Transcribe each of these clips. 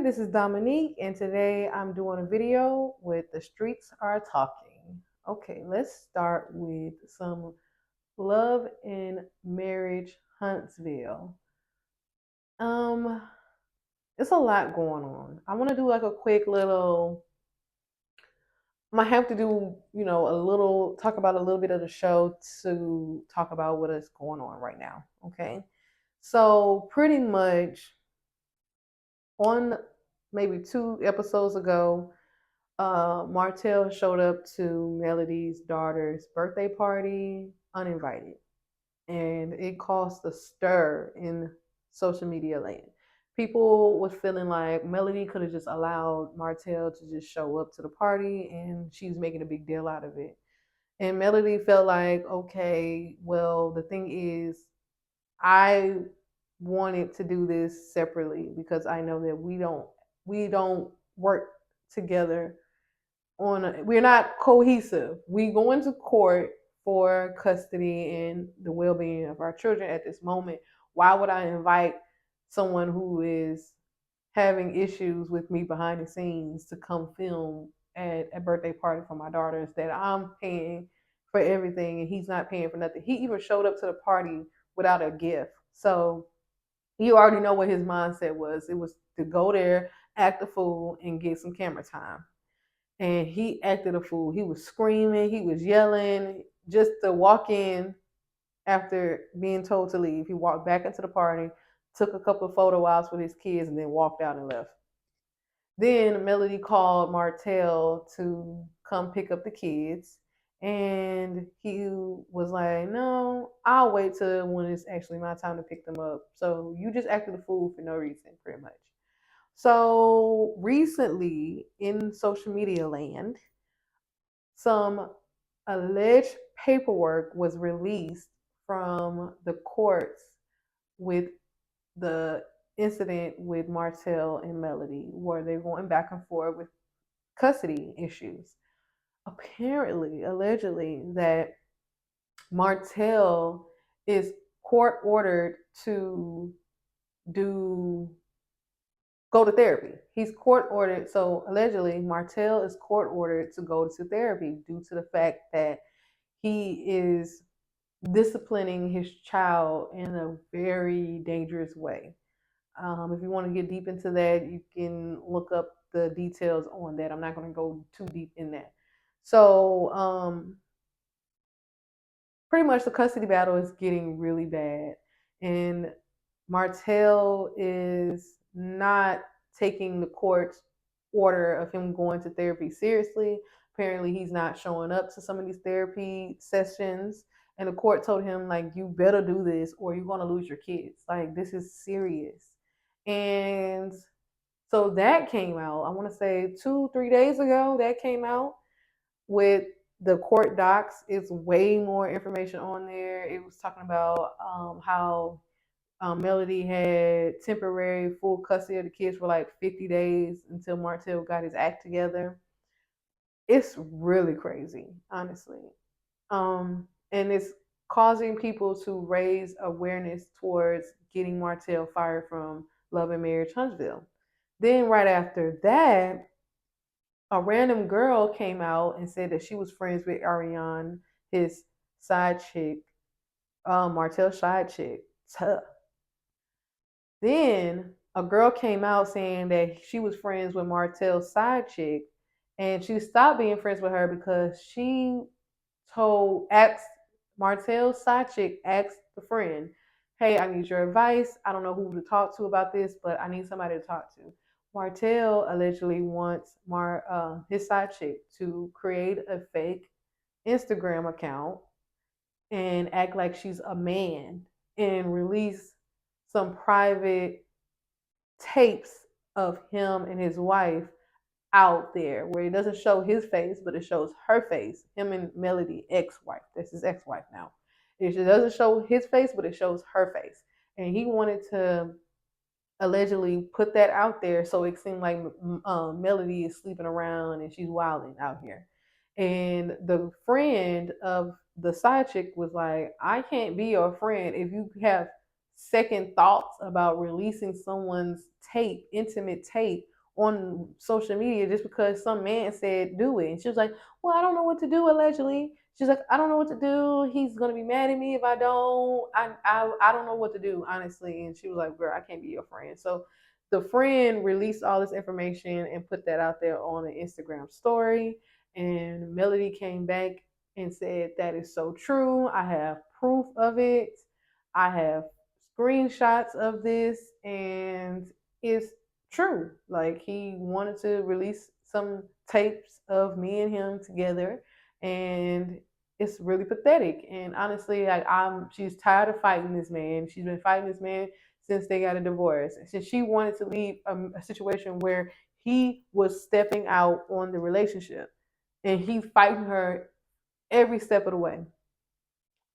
this is Dominique, and today I'm doing a video with The Streets Are Talking. Okay, let's start with some love and marriage Huntsville. Um, it's a lot going on. I want to do like a quick little. I might have to do, a little talk about a little bit of the show to talk about what is going on right now. Okay, so pretty much on maybe 2 episodes ago, Martell showed up to Melody's daughter's birthday party uninvited, and it caused a stir in social media land. People was feeling like Melody could have just allowed Martell to just show up to the party, and she was making a big deal out of it. And Melody felt like, okay, well, the thing is, I wanted to do this separately because I know that we don't work together we're not cohesive. We go into court for custody and the well-being of our children at this moment. Why would I invite someone who is having issues with me behind the scenes to come film at a birthday party for my daughters that I'm paying for everything and he's not paying for nothing? He even showed up to the party without a gift. So you already know what his mindset was. It was to go there, act a fool, and get some camera time. And he acted a fool. He was screaming, he was yelling, just to walk in after being told to leave. He walked back into the party, took a couple of photo ops with his kids, and then walked out and left. Then Melody called Martell to come pick up the kids. And he was like, no, I'll wait till when it's actually my time to pick them up. So you just acted a fool for no reason, pretty much. So recently in social media land, some alleged paperwork was released from the courts with the incident with Martell and Melody, where they're going back and forth with custody issues. Apparently, allegedly, that Martell is court ordered to do go to therapy. He's court ordered. So allegedly, Martell is court ordered to go to therapy due to the fact that he is disciplining his child in a very dangerous way. If you want to get deep into that, you can look up the details on that. I'm not going to go too deep in that. So, pretty much the custody battle is getting really bad. And Martell is not taking the court's order of him going to therapy seriously. Apparently, he's not showing up to some of these therapy sessions. And the court told him, like, you better do this or you're going to lose your kids. Like, this is serious. And so that came out, I want to say 2, 3 days ago, that came out with the court docs. It's way more information on there. It was talking about how Melody had temporary full custody of the kids for like 50 days until Martell got his act together. It's really crazy, honestly. And it's causing people to raise awareness towards getting Martell fired from Love and Marriage Huntsville. Then, right after that, a random girl came out and said that she was friends with Ariane, his side chick, Martell's side chick. Tough. Then a girl came out saying that she was friends with Martell's side chick, and she stopped being friends with her because she asked Martell's side chick asked the friend, "Hey, I need your advice. I don't know who to talk to about this, but I need somebody to talk to." Martell allegedly wants his side chick to create a fake Instagram account and act like she's a man and release some private tapes of him and his wife out there where it doesn't show his face, but it shows her face. Him and Melody, ex-wife. That's his ex-wife now. It doesn't show his face, but it shows her face. And he wanted to allegedly put that out there so it seemed like Melody is sleeping around and she's wilding out here. And the friend of the side chick was like, I can't be your friend if you have second thoughts about releasing someone's tape, intimate tape, on social media just because some man said do it. And she was like, well, I don't know what to do, allegedly. She's like, I don't know what to do. He's gonna be mad at me if I don't. I don't know what to do, honestly. And she was like, girl, I can't be your friend. So the friend released all this information and put that out there on an Instagram story. And Melody came back and said, that is so true. I have proof of it. I have screenshots of this, and it's true. Like, he wanted to release some tapes of me and him together, and it's really pathetic. And honestly, like, she's tired of fighting this man. She's been fighting this man since they got a divorce. Since she wanted to leave a situation where he was stepping out on the relationship, and he fighting her every step of the way.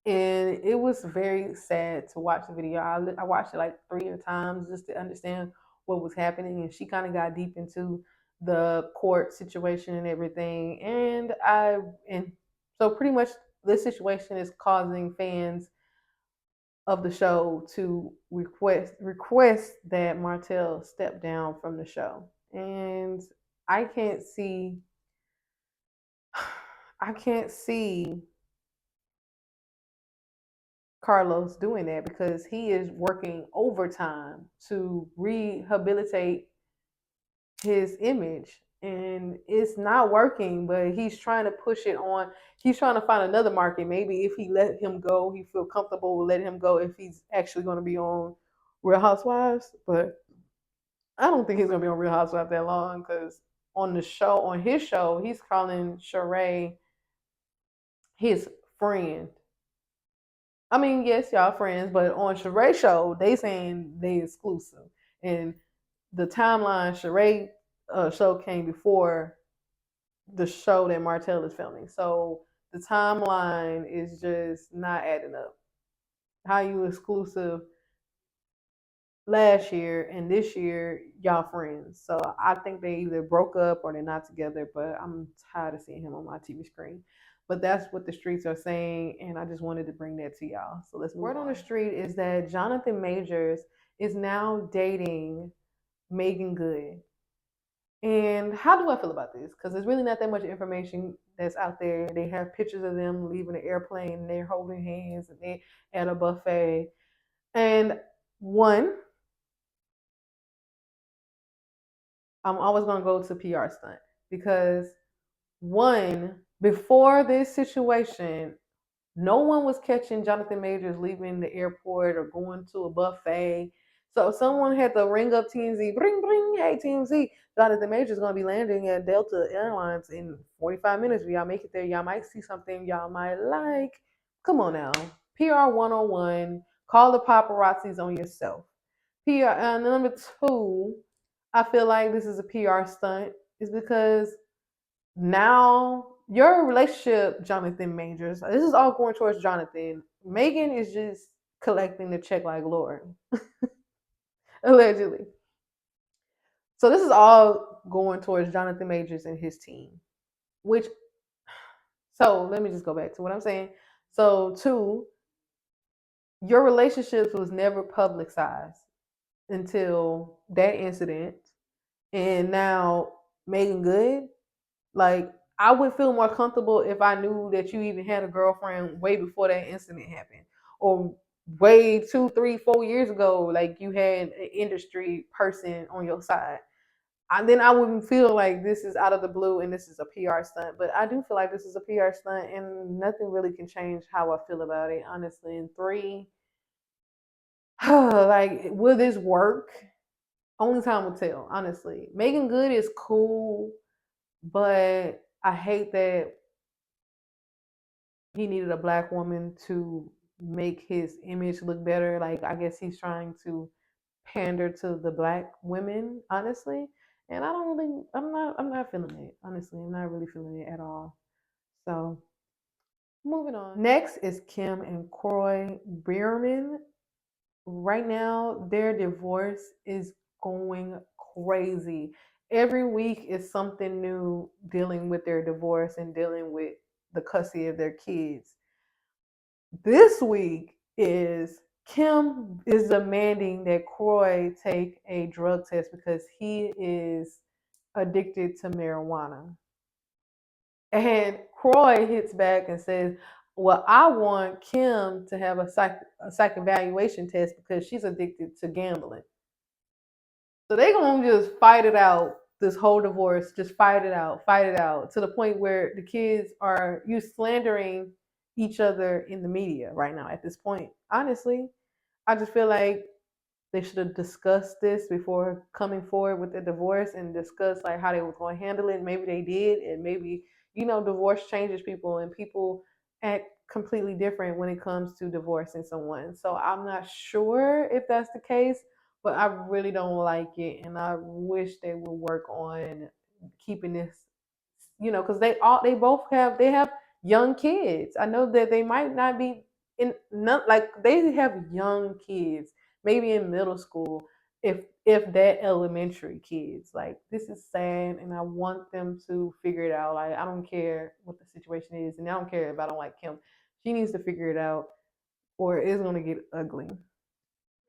And it was very sad to watch the video. I watched it like 3 times just to understand what was happening, and she kind of got deep into the court situation and everything. And so pretty much this situation is causing fans of the show to request that Martell step down from the show. And I can't see I can't see Carlos doing that because he is working overtime to rehabilitate his image, and it's not working, but he's trying to push it on. He's trying to find another market. Maybe if he let him go, he feel comfortable with letting him go if he's actually going to be on Real Housewives. But I don't think he's going to be on Real Housewives that long, because on his show, he's calling Sheree his friend. I mean, yes, y'all friends, but on Sheree's show, they saying they exclusive. And the timeline Sheree show came before the show that Martell is filming. So the timeline is just not adding up. How you exclusive last year and this year y'all friends. So I think they either broke up or they're not together, but I'm tired of seeing him on my TV screen. But that's what the streets are saying, and I just wanted to bring that to y'all. So let's move on. Word on the street is that Jonathan Majors is now dating Meagan Good. And how do I feel about this? Because there's really not that much information that's out there. They have pictures of them leaving the airplane, and they're holding hands, and they're at a buffet. And one, I'm always going to go to PR stunt, because one, before this situation, no one was catching Jonathan Majors leaving the airport or going to a buffet. So someone had to ring up TMZ, bring, bring, hey TMZ, Jonathan Majors is going to be landing at Delta Airlines in 45 minutes. If y'all make it there, y'all might see something y'all might like. Come on now. PR 101, call the paparazzis on yourself. PR, and number two, I feel like this is a PR stunt, is because now your relationship, Jonathan Majors, this is all going towards Jonathan. Meagan is just collecting the check like Lord, allegedly. So this is all going towards Jonathan Majors and his team. Which, so let me just go back to what I'm saying. So two, your relationships was never publicized until that incident, and now Meagan Good, like, I would feel more comfortable if I knew that you even had a girlfriend way before that incident happened, or way 2, 3, 4 years ago, like you had an industry person on your side. Then I wouldn't feel like this is out of the blue and this is a PR stunt. But I do feel like this is a PR stunt, and nothing really can change how I feel about it, honestly. And three, like, will this work? Only time will tell, honestly. Meagan Good is cool, but I hate that he needed a black woman to make his image look better. Like, I guess he's trying to pander to the black women, honestly. And I don't really, I'm not feeling it. Honestly, I'm not really feeling it at all. So moving on. Next is Kim and Kroy Biermann. Right now, their divorce is going crazy. Every week is something new dealing with their divorce and dealing with the custody of their kids. This week is Kim is demanding that Kroy take a drug test because he is addicted to marijuana. And Croy hits back and says, well, I want Kim to have a psych evaluation test because she's addicted to gambling. So they gonna just fight it out. This whole divorce, just fight it out to the point where the kids are you slandering each other in the media right now. At this point, honestly, I just feel like they should have discussed this before coming forward with the divorce and discuss like how they were going to handle it. Maybe they did, and maybe divorce changes people, and people act completely different when it comes to divorcing someone. So I'm not sure if that's the case, but I really don't like it, and I wish they would work on keeping this. Because they both have young kids. I know that they might not be in not like they have young kids, maybe in middle school, if that elementary kids. Like this is sad, and I want them to figure it out. Like I don't care what the situation is, and I don't care if I don't like Kim. She needs to figure it out, or it's gonna get ugly.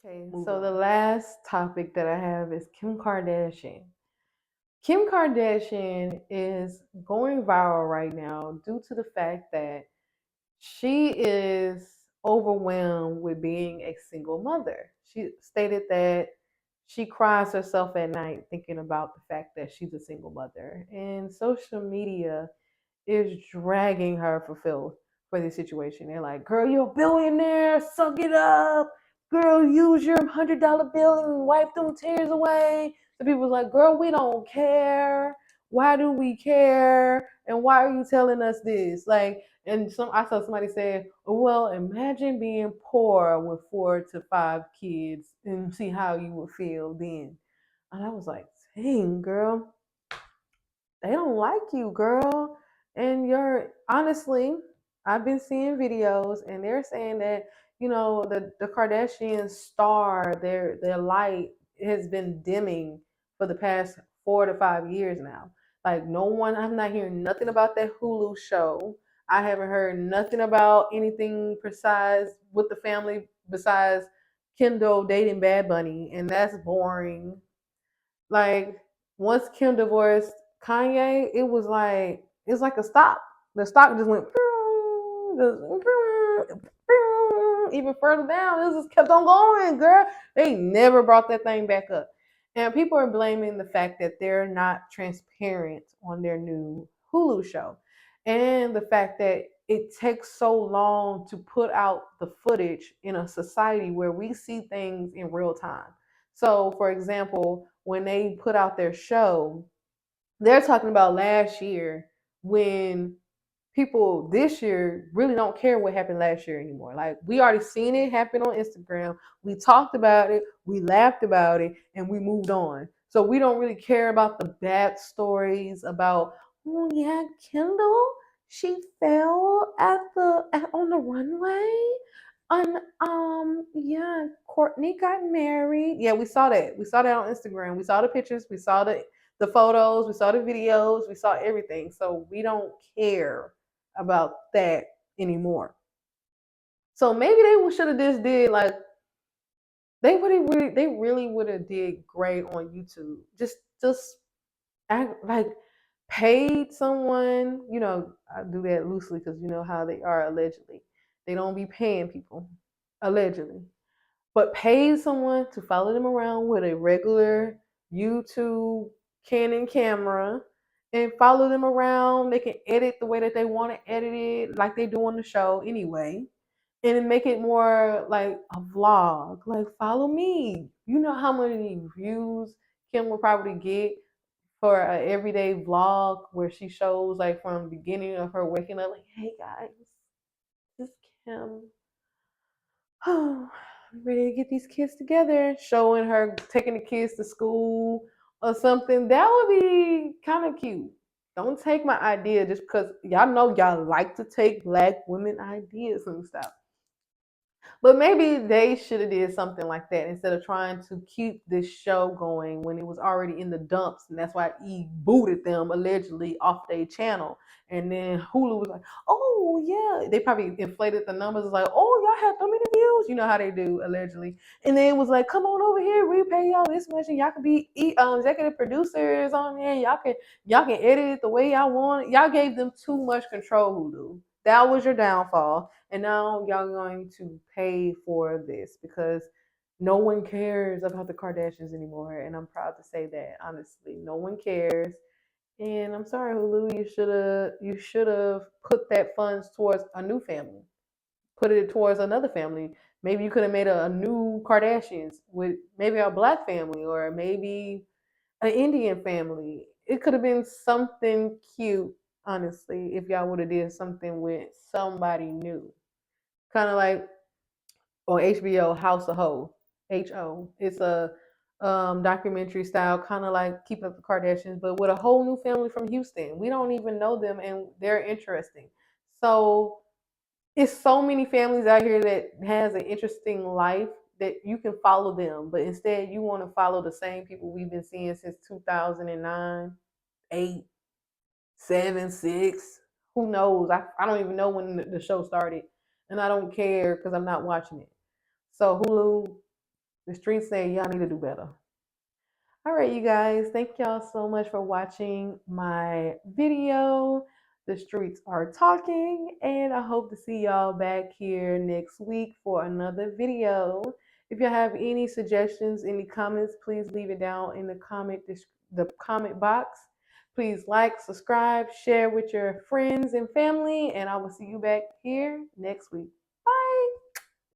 Okay, so the last topic that I have is Kim Kardashian. Kim Kardashian is going viral right now due to the fact that she is overwhelmed with being a single mother. She stated that she cries herself at night thinking about the fact that she's a single mother. And social media is dragging her for filth for this situation. They're like, girl, you're a billionaire, suck it up. Girl, use your $100 bill and wipe them tears away. The people's like, girl, we don't care. Why do we care? And why are you telling us this? Like, and I saw somebody say, well, imagine being poor with 4 to 5 kids and see how you would feel then. And I was like, dang, girl, they don't like you, girl. And you're honestly, I've been seeing videos and they're saying that, the Kardashian star, their light has been dimming for the past 4 to 5 years now. Like I'm not hearing nothing about that Hulu show. I haven't heard nothing about anything precise with the family besides Kendall dating Bad Bunny, and that's boring. Like once Kim divorced Kanye, it's like a stop. The stock just went even further down. It just kept on going, girl. They never brought that thing back up. And people are blaming the fact that they're not transparent on their new Hulu show. And the fact that it takes so long to put out the footage in a society where we see things in real time. So, for example, when they put out their show, they're talking about last year when people this year really don't care what happened last year anymore. Like we already seen it happen on Instagram. We talked about it, we laughed about it, and we moved on. So we don't really care about the bad stories about, oh yeah, Kendall, she fell on the runway. And yeah, Courtney got married. Yeah, we saw that. We saw that on Instagram. We saw the pictures. We saw the photos. We saw the videos. We saw everything. So we don't care about that anymore. So maybe they should have just did like they really would have did great on YouTube. Just act like paid someone. I do that loosely because you know how they are allegedly. They don't be paying people allegedly, but paid someone to follow them around with a regular YouTube Canon camera and follow them around. They can edit the way that they want to edit it, like they do on the show anyway, and then make it more like a vlog. Like, follow me. You know how many views Kim will probably get for an everyday vlog where she shows like from the beginning of her waking up, like, hey guys, this is Kim. Oh, I'm ready to get these kids together, showing her taking the kids to school or something. That would be kind of cute. Don't take my idea just because y'all know y'all like to take black women ideas and stuff. But maybe they should have did something like that instead of trying to keep this show going when it was already in the dumps, and that's why E booted them allegedly off their channel. And then Hulu was like, "Oh yeah," they probably inflated the numbers. It's like, "Oh, y'all had so many news. You know how they do, allegedly. And then it was like, come on over here, we pay y'all this much, and y'all can be executive producers on there. Y'all can edit it the way y'all want it. Y'all gave them too much control, Hulu. That was your downfall. And now y'all going to pay for this because no one cares about the Kardashians anymore. And I'm proud to say that, honestly. No one cares. And I'm sorry, Hulu, you should have put that funds towards a new family. Put it towards another family. Maybe you could have made a new Kardashians with maybe a black family or maybe an Indian family. It could have been something cute, honestly, if y'all would have did something with somebody new. Kind of like on HBO, House of Ho, Ho. It's a documentary style, kind of like Keep Up the Kardashians, but with a whole new family from Houston. We don't even know them, and they're interesting. So it's so many families out here that has an interesting life that you can follow them, but instead you want to follow the same people we've been seeing since 2009, 8, 7, 6. Who knows? I don't even know when the show started, and I don't care because I'm not watching it. So Hulu, the streets say y'all need to do better. All right, you guys, thank y'all so much for watching my video. The streets are talking, and I hope to see y'all back here next week for another video. If you have any suggestions, any comments, please leave it down in the comment box. Please like, subscribe, share with your friends and family, and I will see you back here next week.